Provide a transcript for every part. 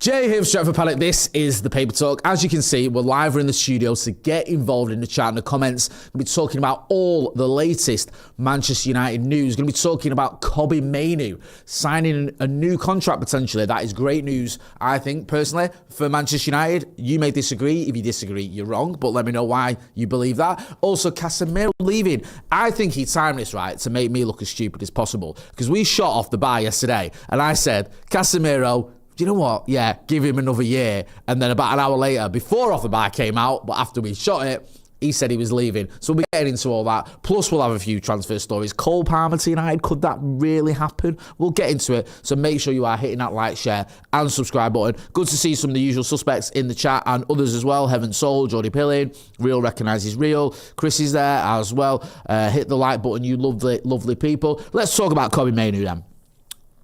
Jay here from Stretford, Paddock. This is the Paper Talk. As you can see, we're live in the studio, so get involved in the chat and the comments. We'll be talking about all the latest Manchester United news. Going to be talking about Kobbie Mainoo signing a new contract potentially. That is great news, I think, personally, for Manchester United. You may disagree. If you disagree, you're wrong, but let me know why you believe that. Also, Casemiro leaving. I think he timed this right to make me look as stupid as possible, because we shot off the bar yesterday, and I said, Casemiro, do you know what? Yeah, give him another year. And then about an hour later, before Off the Bar came out, but after we shot it, he said he was leaving. So we'll be getting into all that. Plus, we'll have a few transfer stories. Cole Palmer to United, could that really happen? We'll get into it. So make sure you are hitting that like, share, and subscribe button. Good to see some of the usual suspects in the chat and others as well. Heaven Soul, Jordy Pillin, Real recognises Real. Chris is there as well. Hit the like button, you lovely, lovely people. Let's talk about Kobbie Mainoo then.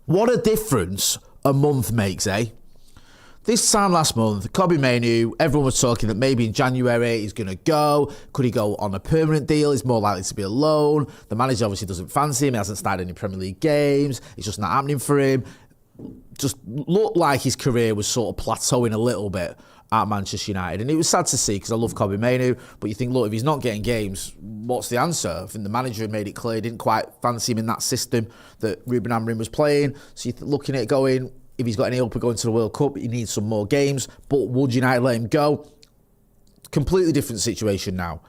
What a difference a month makes, eh? This time last month, Kobbie Mainoo, everyone was talking that maybe in January he's going to go. Could he go on a permanent deal? He's more likely to be a loan. The manager obviously doesn't fancy him. He hasn't started any Premier League games. It's just not happening for him. Just looked like his career was sort of plateauing a little bit at Manchester United. And it was sad to see, because I love Kobbie Mainoo, but you think, look, if he's not getting games, what's the answer? I think the manager had made it clear, didn't quite fancy him in that system that Ruben Amorim was playing. So you're looking at it going, if he's got any hope of going to the World Cup, he needs some more games. But would United let him go? Completely different situation now.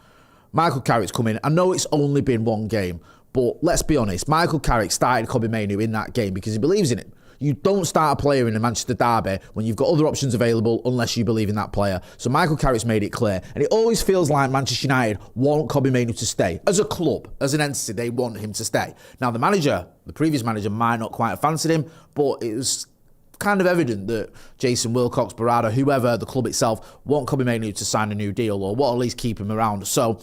Michael Carrick's come in. I know it's only been one game, but let's be honest, Michael Carrick started Kobbie Mainoo in that game because he believes in him. You don't start a player in a Manchester derby when you've got other options available unless you believe in that player. So Michael Carrick's made it clear. And it always feels like Manchester United want Kobbie Mainoo to stay. As a club, as an entity, they want him to stay. Now, the previous manager might not quite have fancied him, but it was kind of evident that Jason Wilcox, Barada, whoever, the club itself, want Kobbie Mainoo to sign a new deal, or what, at least keep him around. So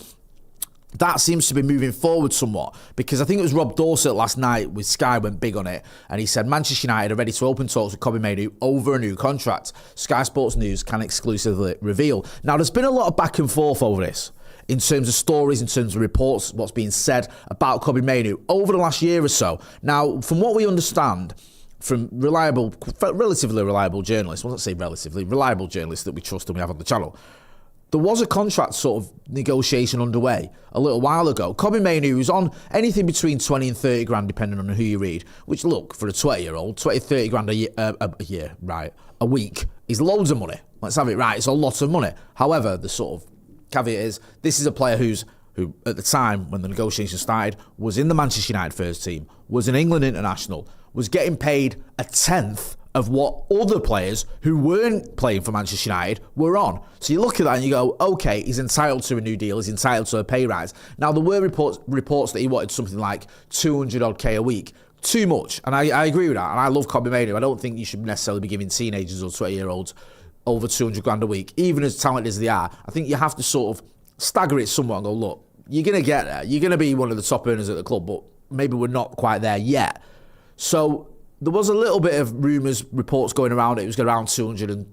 that seems to be moving forward somewhat, because I think it was Rob Dorsett last night with Sky went big on it, and he said Manchester United are ready to open talks with Kobbie Mainoo over a new contract. Sky Sports News can exclusively reveal. Now, there's been a lot of back and forth over this in terms of stories, in terms of reports, what's being said about Kobbie Mainoo over the last year or so. Now, from what we understand from relatively reliable journalists, well, let's say relatively reliable journalists that we trust and we have on the channel, there was a contract sort of negotiation underway a little while ago. Kobbie Mainoo was on anything between 20 and 30 grand, depending on who you read, which, look, for a 20-year-old, 20, 30 grand a year, right, a week is loads of money. Let's have it right. It's a lot of money. However, the sort of caveat is, this is a player who, at the time when the negotiation started, was in the Manchester United first team, was an England international, was getting paid a tenth of what other players who weren't playing for Manchester United were on. So you look at that and you go, okay, he's entitled to a new deal, he's entitled to a pay rise. Now, there were reports that he wanted something like 200-odd-K a week. Too much. And I agree with that. And I love Kobbie Mainoo. I don't think you should necessarily be giving teenagers or 20-year-olds over 200 grand a week, even as talented as they are. I think you have to sort of stagger it somewhat and go, look, you're going to get there. You're going to be one of the top earners at the club, but maybe we're not quite there yet. So there was a little bit of rumours, reports going around. It was around 200 and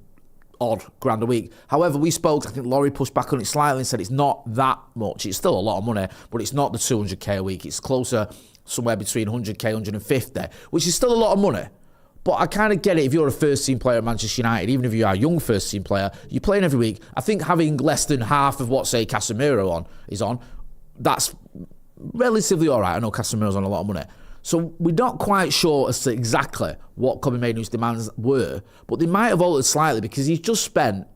odd grand a week. However, we spoke, I think Laurie pushed back on it slightly and said it's not that much. It's still a lot of money, but it's not the 200k a week. It's closer, somewhere between 100k, 150, which is still a lot of money. But I kind of get it if you're a first-team player at Manchester United, even if you are a young first-team player, you're playing every week. I think having less than half of what, say, Casemiro is on, that's relatively all right. I know Casemiro's on a lot of money. So we're not quite sure as to exactly what Kobbie Mainoo's demands were, but they might have altered slightly because he's just spent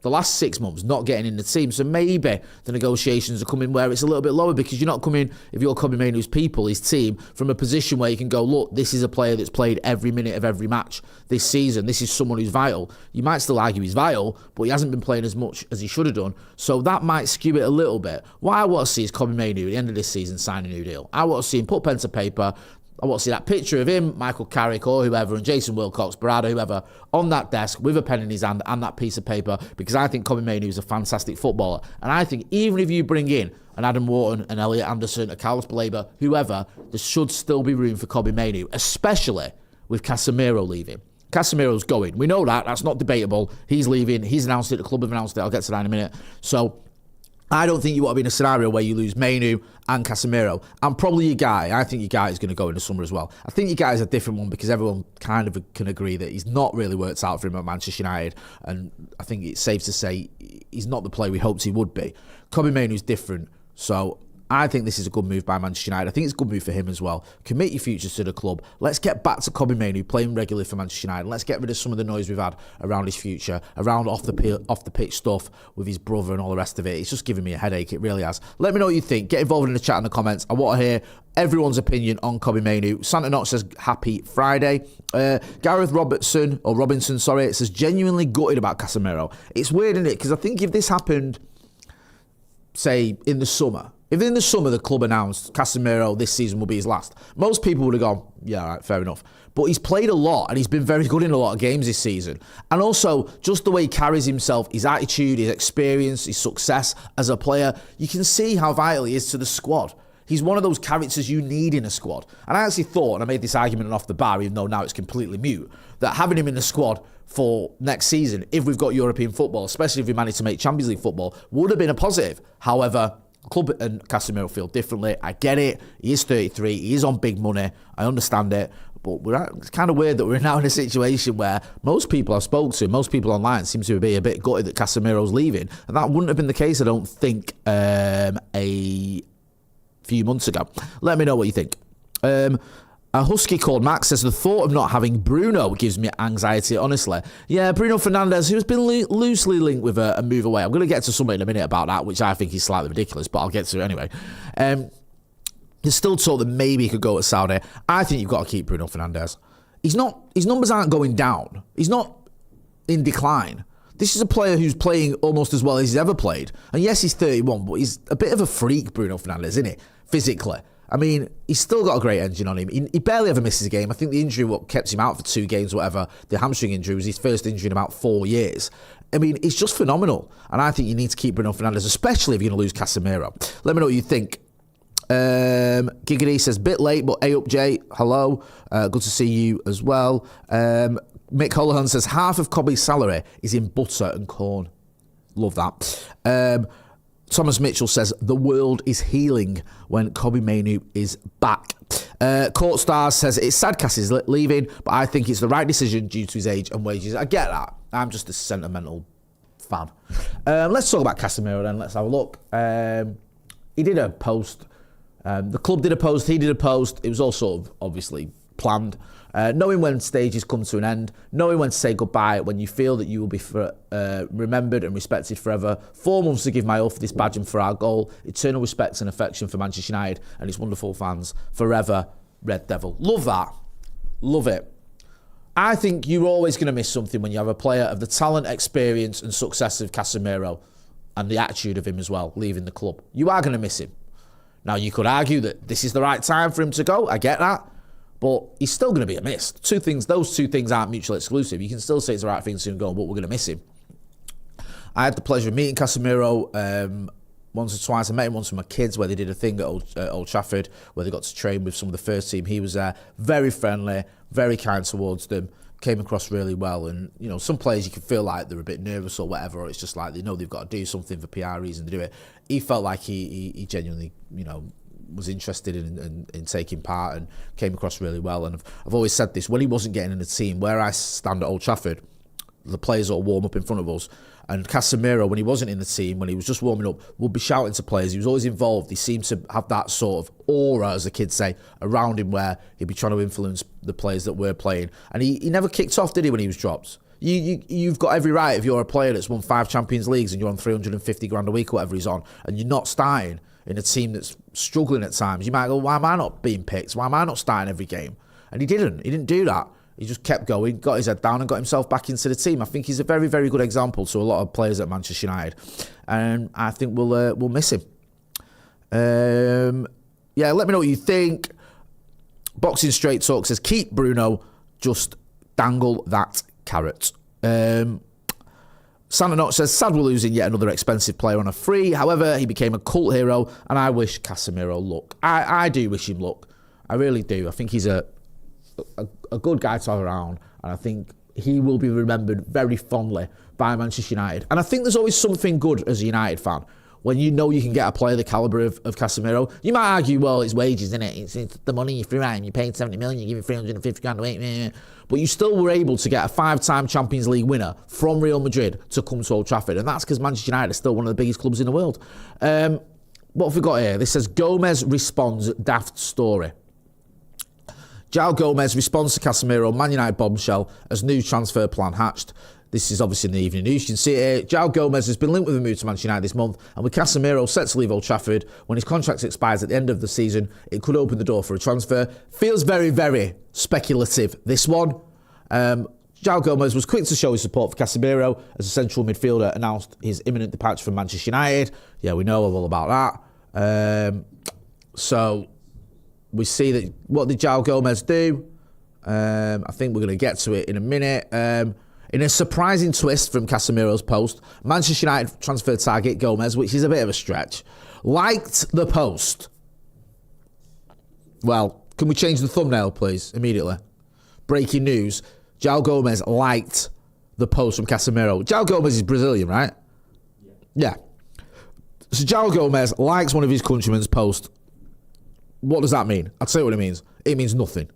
the last 6 months not getting in the team. So maybe the negotiations are coming where it's a little bit lower, because you're not coming, if you're Kobbie Mainoo's people, his team, from a position where you can go, look, this is a player that's played every minute of every match this season. This is someone who's vital. You might still argue he's vital, but he hasn't been playing as much as he should have done. So that might skew it a little bit. What I want to see is Kobbie Mainoo at the end of this season sign a new deal. I want to see him put pen to paper. I want to see that picture of him, Michael Carrick or whoever, and Jason Wilcox, Barada, whoever, on that desk with a pen in his hand and that piece of paper, because I think Kobbie Mainoo is a fantastic footballer. And I think even if you bring in an Adam Wharton, an Elliot Anderson, a Carlos Baleba, whoever, there should still be room for Kobbie Mainoo, especially with Casemiro leaving. Casemiro's going. We know that. That's not debatable. He's leaving. He's announced it. The club have announced it. I'll get to that in a minute. So I don't think you want to be in a scenario where you lose Mainoo and Casemiro, and probably your guy. I think your guy is going to go in the summer as well. I think your guy is a different one because everyone kind of can agree that he's not really worked out for him at Manchester United, and I think it's safe to say he's not the player we hoped he would be. Kobbie Mainoo is different, so I think this is a good move by Manchester United. I think it's a good move for him as well. Commit your futures to the club. Let's get back to Kobbie Mainoo playing regularly for Manchester United. Let's get rid of some of the noise we've had around his future, around off the pitch stuff with his brother and all the rest of it. It's just giving me a headache. It really has. Let me know what you think. Get involved in the chat in the comments. I want to hear everyone's opinion on Kobbie Mainoo. Santa Knox says happy Friday. Gareth Robinson, it says genuinely gutted about Casemiro. It's weird, isn't it? Because I think if this happened, say, in the summer, if in the summer the club announced Casemiro this season will be his last, most people would have gone, yeah, all right, fair enough. But he's played a lot and he's been very good in a lot of games this season. And also, just the way he carries himself, his attitude, his experience, his success as a player, you can see how vital he is to the squad. He's one of those characters you need in a squad. And I actually thought, and I made this argument off the bar, even though now it's completely mute, that having him in the squad for next season, if we've got European football, especially if we manage to make Champions League football, would have been a positive. However, club and Casemiro feel differently. I get it. He is 33. He is on big money. I understand it. But it's kind of weird that we're now in a situation where most people I've spoken to, most people online seem to be a bit gutted that Casemiro's leaving. And that wouldn't have been the case, I don't think, a few months ago. Let me know what you think. A husky called Max says, the thought of not having Bruno gives me anxiety, honestly. Yeah, Bruno Fernandes, who's been loosely linked with a move away. I'm going to get to something in a minute about that, which I think is slightly ridiculous, but I'll get to it anyway. There's still talk that maybe he could go to Saudi. I think you've got to keep Bruno Fernandes. His numbers aren't going down. He's not in decline. This is a player who's playing almost as well as he's ever played. And yes, he's 31, but he's a bit of a freak, Bruno Fernandes, isn't he? Physically. I mean, he's still got a great engine on him. He barely ever misses a game. I think the injury what kept him out for 2 games, whatever, the hamstring injury was his first injury in about 4 years. I mean, it's just phenomenal. And I think you need to keep Bruno Fernandes, especially if you're going to lose Casemiro. Let me know what you think. Giggity says, bit late, but hey up, Jay. Hello. Good to see you as well. Mick Holohan says, half of Kobbie's salary is in butter and corn. Love that. Thomas Mitchell says, the world is healing when Kobbie Mainoo is back. Court Stars says, it's sad Cass is leaving, but I think it's the right decision due to his age and wages. I get that. I'm just a sentimental fan. Let's talk about Casemiro then. Let's have a look. He did a post. The club did a post. He did a post. It was all sort of obviously planned. Knowing when stages come to an end, knowing when to say goodbye, when you feel that you will be remembered and respected forever. 4 months to give my all for this badge and for our goal. Eternal respect and affection for Manchester United and its wonderful fans. Forever, Red Devil. Love that. Love it. I think you're always going to miss something when you have a player of the talent, experience and success of Casemiro and the attitude of him as well, leaving the club. You are going to miss him. Now, you could argue that this is the right time for him to go. I get that. But he's still going to be a miss. Those two things aren't mutually exclusive. You can still say it's the right thing to him going, but we're going to miss him. I had the pleasure of meeting Casemiro once or twice. I met him once with my kids where they did a thing at Old Trafford where they got to train with some of the first team. He was there, very friendly, very kind towards them, came across really well. And, you know, some players you can feel like they're a bit nervous or whatever, or it's just like they know they've got to do something for PR reason to do it. He felt like he genuinely, you know, was interested in taking part and came across really well. And I've always said this, when he wasn't getting in the team, where I stand at Old Trafford, the players all warm up in front of us. And Casemiro, when he wasn't in the team, when he was just warming up, would be shouting to players. He was always involved. He seemed to have that sort of aura, as the kids say, around him where he'd be trying to influence the players that were playing. And he never kicked off, did he, when he was dropped? You've got every right if you're a player that's won 5 Champions Leagues and you're on 350 grand a week or whatever he's on, and you're not starting in a team that's struggling at times. You might go, why am I not being picked? Why am I not starting every game? And he didn't do that. He just kept going, got his head down and got himself back into the team. I think he's a very, very good example to a lot of players at Manchester United. And I think we'll miss him. Yeah, let me know what you think. Boxing Straight Talk says, keep Bruno, just dangle that carrot. Santa Knox says, sad we're losing yet another expensive player on a free. However, he became a cult hero, and I wish Casemiro luck. I do wish him luck. I really do. I think he's a good guy to have around, and I think he will be remembered very fondly by Manchester United. And I think there's always something good as a United fan when you know you can get a player the calibre of Casemiro. You might argue, well, it's wages, isn't it? It's the money you threw at him. You paid 70 million, you give him 350 grand away. But you still were able to get a 5-time Champions League winner from Real Madrid to come to Old Trafford. And that's because Manchester United is still one of the biggest clubs in the world. What have we got here? This says, Gomes responds, daft story. Joao Gomes responds to Casemiro, Man United bombshell, as new transfer plan hatched. This is obviously in the evening news. You can see it here. Joao Gomes has been linked with a move to Manchester United this month, and with Casemiro set to leave Old Trafford when his contract expires at the end of the season, it could open the door for a transfer. Feels very, very speculative, this one. Joao Gomes was quick to show his support for Casemiro as a central midfielder announced his imminent departure from Manchester United. Yeah, we know all about that. So we see that. What did Joao Gomes do? I think we're going to get to it in a minute. In a surprising twist from Casemiro's post, Manchester United transfer target Gomes, which is a bit of a stretch, liked the post. Well, can we change the thumbnail, please, immediately? Breaking news. Joao Gomes liked the post from Casemiro. Joao Gomes is Brazilian, right? Yeah. So Joao Gomes likes one of his countrymen's post. What does that mean? I'll tell you what it means. It means nothing.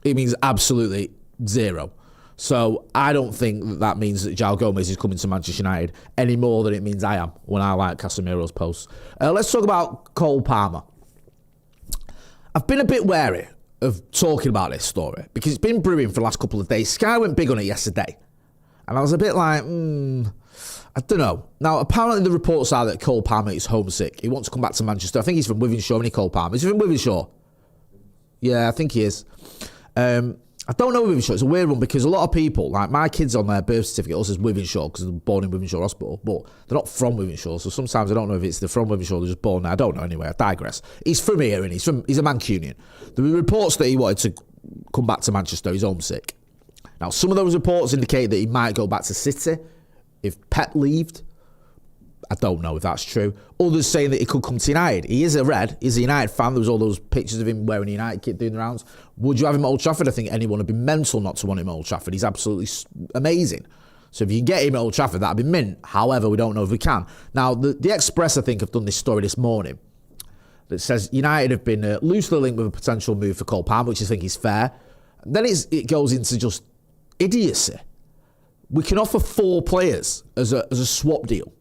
It means absolutely zero. So I don't think that means that Joao Gomes is coming to Manchester United any more than it means I am when I like Casemiro's posts. Let's talk about Cole Palmer. I've been a bit wary of talking about this story because it's been brewing for the last couple of days. Sky went big on it yesterday. And I was a bit like, I don't know. Now, apparently the reports are that Cole Palmer is homesick. He wants to come back to Manchester. I think he's from Wythenshawe, isn't he, Cole Palmer? Is he from Wythenshawe? Yeah, I think he is. I don't know Wythenshawe. It's a weird one because a lot of people, like my kids on their birth certificate, also says Wythenshawe because they're born in Wythenshawe Hospital, but they're not from Wythenshawe. So sometimes I don't know if they're from Wythenshawe, they're just born there. I don't know anyway. I digress. He's from here and he's a Mancunian. There were reports that he wanted to come back to Manchester. He's homesick. Now, some of those reports indicate that he might go back to City if Pep left. I don't know if that's true. Others saying that he could come to United. He is a Red. He's a United fan. There was all those pictures of him wearing a United kit doing the rounds. Would you have him at Old Trafford? I think anyone would be mental not to want him at Old Trafford. He's absolutely amazing. So if you can get him at Old Trafford, that'd be mint. However, we don't know if we can. Now, the Express, I think, have done this story this morning that says United have been loosely linked with a potential move for Cole Palmer, which I think is fair. Then it goes into just idiocy. We can offer 4 players as a swap deal.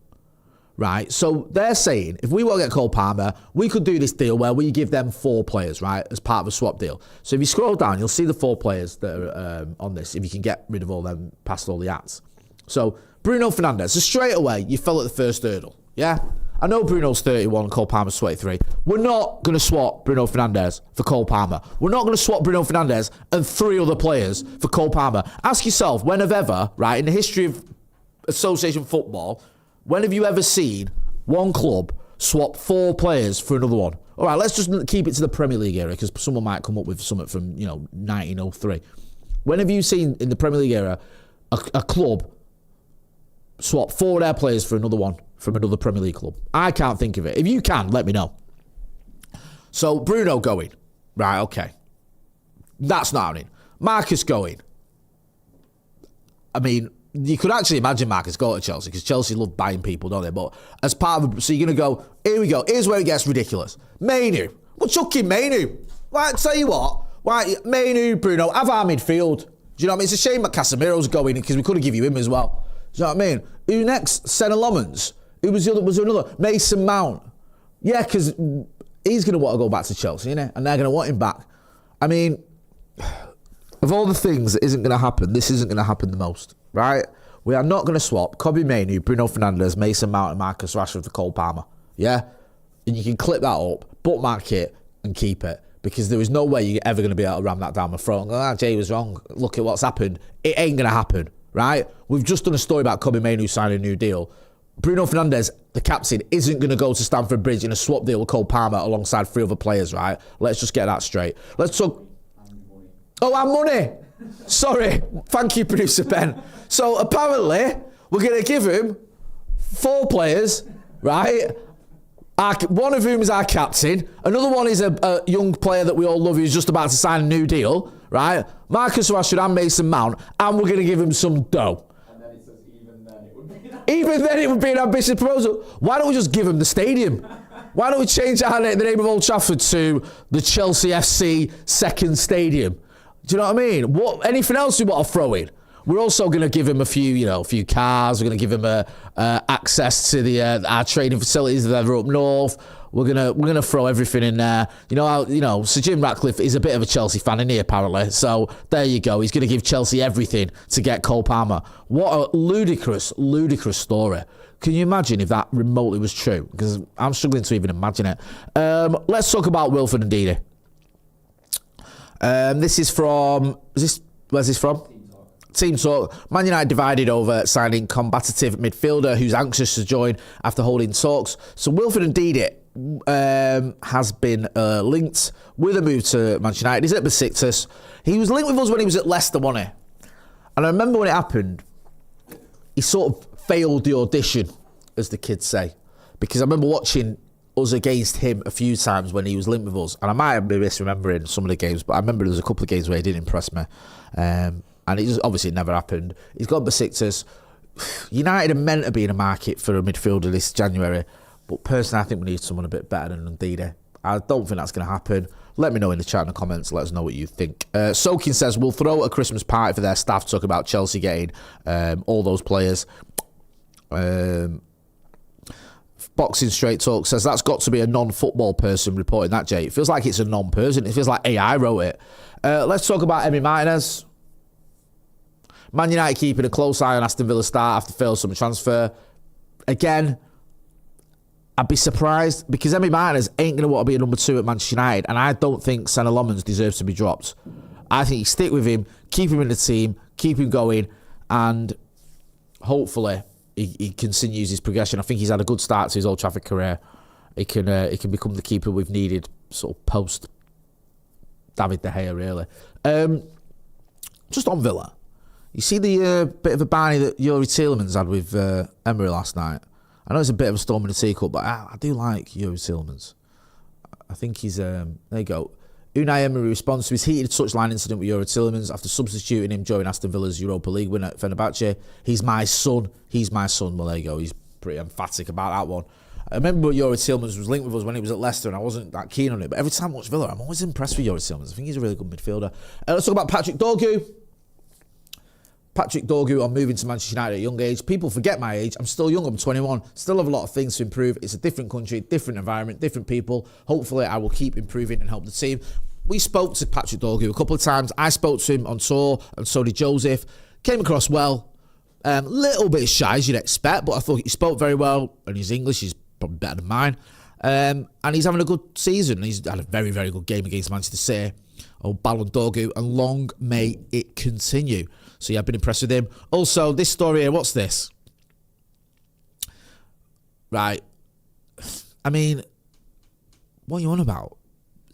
Right, so they're saying if we want to get Cole Palmer, we could do this deal where we give them 4 players, right, as part of a swap deal. So if you scroll down, you'll see the 4 players that are on this, if you can get rid of all them past all the ads. So Bruno Fernandes, so straight away, you fell at the first hurdle, yeah? I know Bruno's 31, Cole Palmer's 23. We're not going to swap Bruno Fernandes for Cole Palmer. We're not going to swap Bruno Fernandes and 3 other players for Cole Palmer. Ask yourself, when have ever, right, in the history of association football, when have you ever seen one club swap 4 players for another one? All right, let's just keep it to the Premier League era because someone might come up with something from 1903. When have you seen in the Premier League era a club swap 4 of their players for another one from another Premier League club? I can't think of it. If you can, let me know. So Bruno going, right? Okay, that's not happening. Marcus going. I mean, you could actually imagine Marcus go to Chelsea because Chelsea love buying people, don't they? But as part of so you're going to go, here we go. Here's where it gets ridiculous. Mainoo. Well, chuck in Mainoo. Right, tell you what. Right, Mainoo, Bruno, have our midfield. Do you know what I mean? It's a shame that Casemiro's going because we could have given you him as well. Do you know what I mean? Who next? Senna Lomans. Who was the other? Was there another? Mason Mount. Yeah, because he's going to want to go back to Chelsea, innit? And they're going to want him back. I mean, of all the things that isn't going to happen, this isn't going to happen the most. Right? We are not going to swap Kobbie Mainoo, Bruno Fernandes, Mason Mount and Marcus Rashford for Cole Palmer. Yeah? And you can clip that up, bookmark it and keep it because there is no way you're ever going to be able to ram that down my throat and go, Jay was wrong. Look at what's happened. It ain't going to happen. Right? We've just done a story about Kobbie Mainoo signing a new deal. Bruno Fernandes, the captain, isn't going to go to Stamford Bridge in a swap deal with Cole Palmer alongside 3 other players, right? Let's just get that straight. Let's talk... Oh, and money! Sorry. Thank you, producer Ben. So apparently, we're going to give him 4 players, right? One of whom is our captain. Another one is a young player that we all love who's just about to sign a new deal, right? Marcus Rashford and Mason Mount. And we're going to give him some dough. And then he says even then it Even then, it would be an ambitious proposal. Why don't we just give him the stadium? Why don't we change the name of Old Trafford to the Chelsea FC second stadium? Do you know what I mean? Anything else we want to throw in? We're also going to give him a few cars. We're going to give him access to our training facilities that are up north. We're gonna throw everything in there. Sir Jim Ratcliffe is a bit of a Chelsea fan, isn't he, apparently? So there you go. He's going to give Chelsea everything to get Cole Palmer. What a ludicrous story. Can you imagine if that remotely was true? Because I'm struggling to even imagine it. Let's talk about Wilfred Ndidi. This is from... Where's this from? Team Talk. Man United divided over signing combative midfielder who's anxious to join after holding talks. So Wilfred Ndidi has been linked with a move to Manchester United. He's at Besiktas. He was linked with us when he was at Leicester, wasn't he? And I remember when it happened, he sort of failed the audition, as the kids say. Because I remember watching us against him a few times when he was linked with us. And I might be misremembering some of the games, but I remember there was a couple of games where he didn't impress me. And it just, obviously it never happened. He's got Besiktas. United are meant to be in a market for a midfielder this January. But personally, I think we need someone a bit better than Ndidi. I don't think that's going to happen. Let me know in the chat and the comments. Let us know what you think. Sokin says, we'll throw a Christmas party for their staff, talk about Chelsea getting all those players. Boxing Straight Talk says, that's got to be a non-football person reporting that, Jay. It feels like it's a non-person. It feels like AI wrote it. Let's talk about Emi Martinez. Man United keeping a close eye on Aston Villa start after failed summer transfer. Again, I'd be surprised because Emi Martinez ain't going to want to be a number 2 at Manchester United, and I don't think Senna Lomans deserves to be dropped. I think you stick with him, keep him in the team, keep him going, and hopefully he continues his progression. I think he's had a good start to his Old Trafford career. He can become the keeper we've needed sort of post David De Gea, really. Just on Villa, you see the bit of a barney that Youri Tielemans had with Emery last night. I know it's a bit of a storm in the teacup, but I do like Youri Tielemans. I think he's... there you go. Unai Emery responds to his heated touchline incident with Youri Tielemans after substituting him during Aston Villa's Europa League win at Fenerbahce. He's my son. He's my son. Well, there you go. He's pretty emphatic about that one. I remember Youri Tielemans was linked with us when he was at Leicester, and I wasn't that keen on it. But every time I watch Villa, I'm always impressed with Youri Tielemans. I think he's a really good midfielder. Let's talk about Patrick Dorgu. Patrick Dorgu on moving to Manchester United at a young age. People forget my age. I'm still young. I'm 21. Still have a lot of things to improve. It's a different country, different environment, different people. Hopefully, I will keep improving and help the team. We spoke to Patrick Dorgu a couple of times. I spoke to him on tour, and so did Joseph. Came across well. Little bit shy, as you'd expect, but I thought he spoke very well, and his English is probably better than mine. And he's having a good season. He's had a very, very good game against Manchester City. Oh, Ballon Dorgu, and long may it continue. So yeah, I've been impressed with him. Also, this story here, what's this? Right. I mean, what are you on about?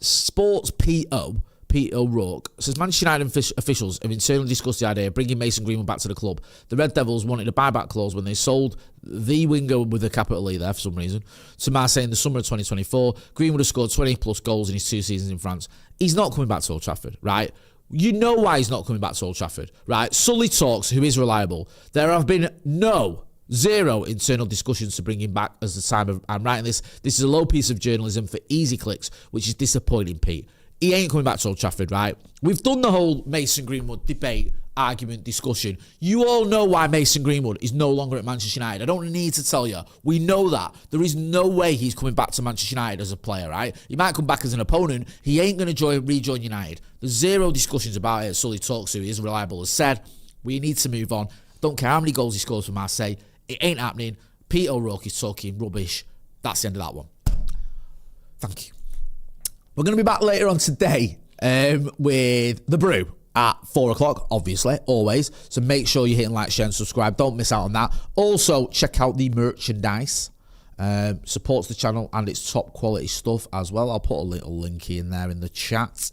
Sports PO, Pete O'Rourke, says Manchester United officials have internally discussed the idea of bringing Mason Greenwood back to the club. The Red Devils wanted a buyback clause when they sold the winger with a capital E there for some reason to Marseille in the summer of 2024. Greenwood has scored 20 plus goals in his 2 seasons in France. He's not coming back to Old Trafford, right? You know why he's not coming back to Old Trafford, right? Sully Talks, who is reliable. There have been zero internal discussions to bring him back as the time of I'm writing this. This is a low piece of journalism for easy clicks, which is disappointing, Pete. He ain't coming back to Old Trafford, right? We've done the whole Mason Greenwood debate, argument, discussion. You all know why Mason Greenwood is no longer at Manchester United. I don't need to tell you. We know that. There is no way he's coming back to Manchester United as a player, right? He might come back as an opponent. He ain't going to rejoin United. There's zero discussions about it. Sully Talks, who is reliable, has said, we need to move on. Don't care how many goals he scores for Marseille. It ain't happening. Pete O'Rourke is talking rubbish. That's the end of that one. Thank you. We're going to be back later on today with The Brew at 4 o'clock, obviously, always. So make sure you're hitting like, share and subscribe. Don't miss out on that. Also, check out the merchandise. Supports the channel and it's top quality stuff as well. I'll put a little linky in there in the chat.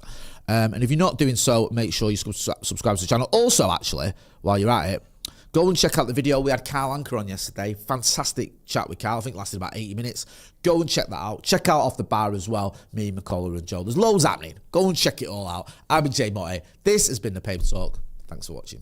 And if you're not doing so, make sure you subscribe to the channel. Also, actually, while you're at it, go and check out the video. We had Carl Anker on yesterday. Fantastic chat with Carl. I think it lasted about 80 minutes. Go and check that out. Check out Off the Bar as well. Me, McCullough and Joe. There's loads happening. Go and check it all out. I've been Jay Motti. This has been The Paper Talk. Thanks for watching.